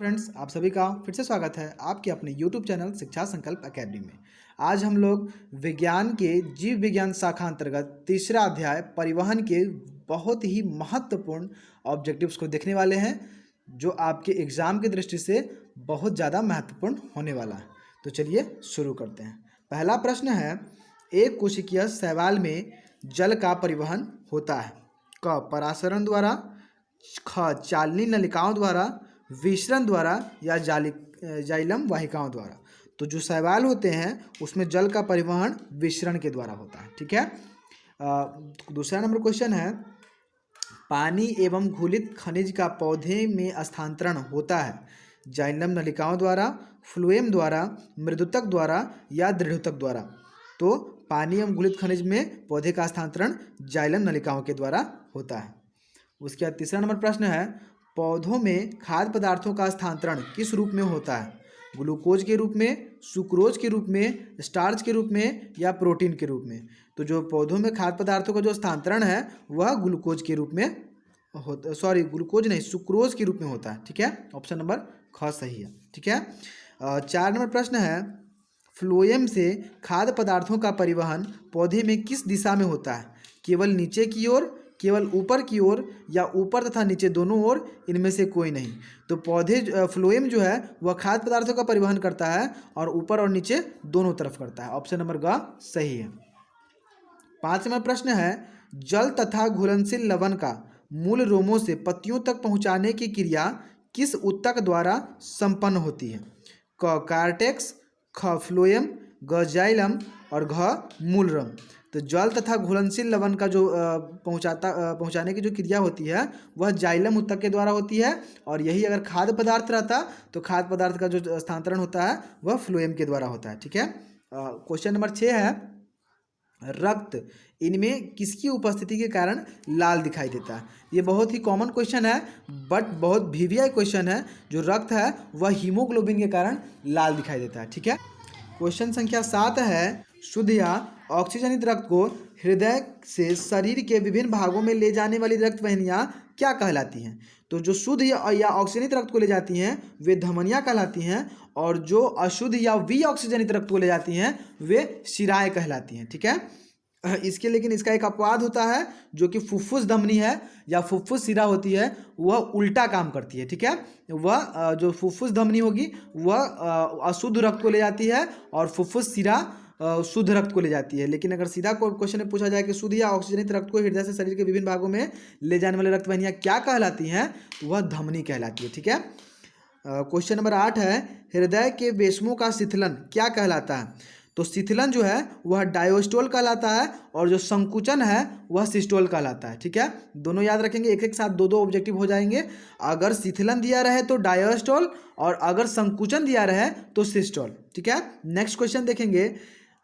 Friends, आप सभी का फिर से स्वागत है आपके अपने YouTube चैनल शिक्षा संकल्प एकेडमी में। आज हम लोग विज्ञान के जीव विज्ञान शाखा अंतर्गत तीसरा अध्याय परिवहन के बहुत ही महत्वपूर्ण ऑब्जेक्टिव्स को देखने वाले हैं, जो आपके एग्जाम की दृष्टि से बहुत ज़्यादा महत्वपूर्ण होने वाला है। तो चलिए शुरू करते हैं। पहला प्रश्न है, एक कोशिकीय शैवाल में जल का परिवहन होता है। क परासरण द्वारा, ख चालनी नलिकाओं द्वारा, विसरण द्वारा या जाइलम वाहिकाओं द्वारा। तो जो शैवाल होते हैं उसमें जल का परिवहन विसरण के द्वारा होता है। ठीक है। दूसरा नंबर क्वेश्चन है, पानी एवं घुलित खनिज का पौधे में स्थानांतरण होता है जाइलम नलिकाओं द्वारा, फ्लोएम द्वारा, मृदुतक द्वारा या दृढ़ुतक द्वारा। तो पानी एवं घुलित खनिज में पौधे का स्थानांतरण जाइलम नलिकाओं के द्वारा होता है। उसके बाद तीसरा नंबर प्रश्न है, पौधों में खाद्य पदार्थों का स्थानांतरण किस रूप में होता है? ग्लूकोज के रूप में, सुक्रोज के रूप में, स्टार्च के रूप में या प्रोटीन के रूप में। तो जो पौधों में खाद्य पदार्थों का जो स्थानांतरण है वह ग्लूकोज के रूप में होता, ग्लूकोज नहीं, सुक्रोज के रूप में होता है। ठीक है, ऑप्शन नंबर ख सही है। ठीक है। 4 नंबर प्रश्न है, फ्लोएम से खाद्य पदार्थों का परिवहन पौधे में किस दिशा में होता है? केवल नीचे की ओर, केवल ऊपर की ओर या ऊपर तथा नीचे दोनों ओर, इनमें से कोई नहीं। तो पौधे फ्लोएम जो है वह खाद्य पदार्थों का परिवहन करता है और ऊपर और नीचे दोनों तरफ करता है। ऑप्शन नंबर ग सही है। 5 नंबर प्रश्न है, जल तथा घुलनशील लवण का मूल रोमों से पत्तियों तक पहुंचाने की क्रिया किस ऊतक द्वारा संपन्न होती है? क कार्टेक्स, ख फ्लोएम, ग जाइलम और घ मूलरम। तो जल तथा घुलनशील लवण का जो पहुंचाने की जो क्रिया होती है वह जाइलम ऊतक के द्वारा होती है, और यही अगर खाद्य पदार्थ रहता तो खाद्य पदार्थ का जो स्थानांतरण होता है वह फ्लोएम के द्वारा होता है। ठीक है। क्वेश्चन नंबर 6 है, रक्त इनमें किसकी उपस्थिति के कारण लाल दिखाई देता है? ये बहुत ही कॉमन क्वेश्चन है बट बहुत वीवीआई क्वेश्चन है। जो रक्त है वह हीमोग्लोबिन के कारण लाल दिखाई देता है। ठीक है। क्वेश्चन संख्या 7 है, शुद्ध या ऑक्सीजनित रक्त को हृदय से शरीर के विभिन्न भागों में ले जाने वाली रक्त वाहिनियाँ क्या कहलाती हैं? तो जो शुद्ध या ऑक्सीजनित रक्त को ले जाती हैं वे धमनियाँ कहलाती हैं, और जो अशुद्ध या विऑक्सीजनित रक्त को ले जाती हैं वे शिराएँ कहलाती हैं। ठीक है। लेकिन इसका एक अपवाद होता है, जो कि फुफ्फुस धमनी है या फुफ्फुस शिरा होती है वह उल्टा काम करती है। ठीक है। वह जो फुफ्फुस धमनी होगी वह अशुद्ध रक्त को ले जाती है और फुफ्फुस शिरा शुद्ध रक्त को ले जाती है। लेकिन अगर सीधा क्वेश्चन में पूछा जाए कि शुद्ध या ऑक्सीजनित रक्त को हृदय से शरीर के विभिन्न भागों में ले जाने वाले रक्त वाहिनियाँ क्या कहलाती हैं, तो वह धमनी कहलाती है। ठीक है। क्वेश्चन नंबर 8 है, हृदय के वेश्मों का शिथिलन क्या कहलाता है? तो शिथिलन जो है वह डायोस्टोल कहलाता है, और जो संकुचन है वह सिस्टोल कहलाता है। ठीक है। दोनों याद रखेंगे, एक एक साथ दो ऑब्जेक्टिव हो जाएंगे। अगर शिथिलन दिया रहे तो डायोस्टोल, और अगर संकुचन दिया रहे तो सिस्टोल। ठीक है। नेक्स्ट क्वेश्चन देखेंगे,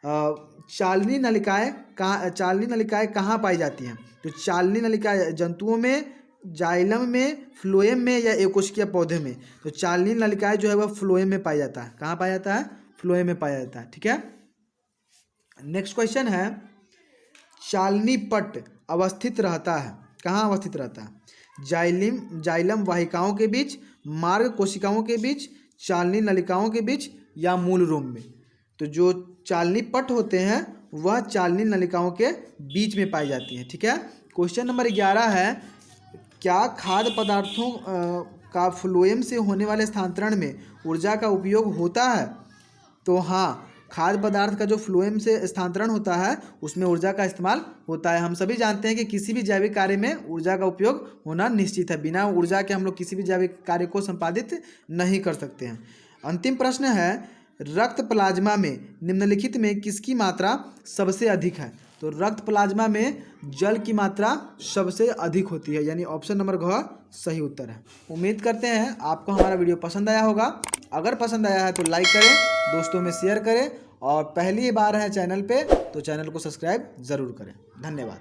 चालनी नलिकाएं कहाँ पाई जाती हैं? तो चालनी नलिकाएं जंतुओं में, जाइलम में, फ्लोएम में या एकोशिकीय पौधे में। तो चालनी नलिकाएं जो है वह फ्लोएम में पाया जाता है। कहाँ पाया जाता है? फ्लोएम में पाया जाता है। ठीक है। नेक्स्ट क्वेश्चन है, चालनी पट अवस्थित रहता है, कहाँ अवस्थित रहता है? जाइलम वाहिकाओं के बीच, मार्ग कोशिकाओं के बीच, चालनी नलिकाओं के बीच या मूल रोम में। तो जो चालनी पट होते हैं वह चालनी नलिकाओं के बीच में पाई जाती हैं। ठीक है। क्वेश्चन नंबर 11 है, क्या खाद्य पदार्थों का फ्लोएम से होने वाले स्थानांतरण में ऊर्जा का उपयोग होता है? तो हाँ, खाद्य पदार्थ का जो फ्लोएम से स्थानांतरण होता है उसमें ऊर्जा का इस्तेमाल होता है। हम सभी जानते हैं कि किसी भी जैविक कार्य में ऊर्जा का उपयोग होना निश्चित है। बिना ऊर्जा के हम लोग किसी भी जैविक कार्य को संपादित नहीं कर सकते हैं। अंतिम प्रश्न है, रक्त प्लाज्मा में निम्नलिखित में किसकी मात्रा सबसे अधिक है? तो रक्त प्लाज्मा में जल की मात्रा सबसे अधिक होती है, यानी ऑप्शन नंबर घ सही उत्तर है। उम्मीद करते हैं आपको हमारा वीडियो पसंद आया होगा। अगर पसंद आया है तो लाइक करें, दोस्तों में शेयर करें, और पहली बार है चैनल पे तो चैनल को सब्सक्राइब ज़रूर करें। धन्यवाद।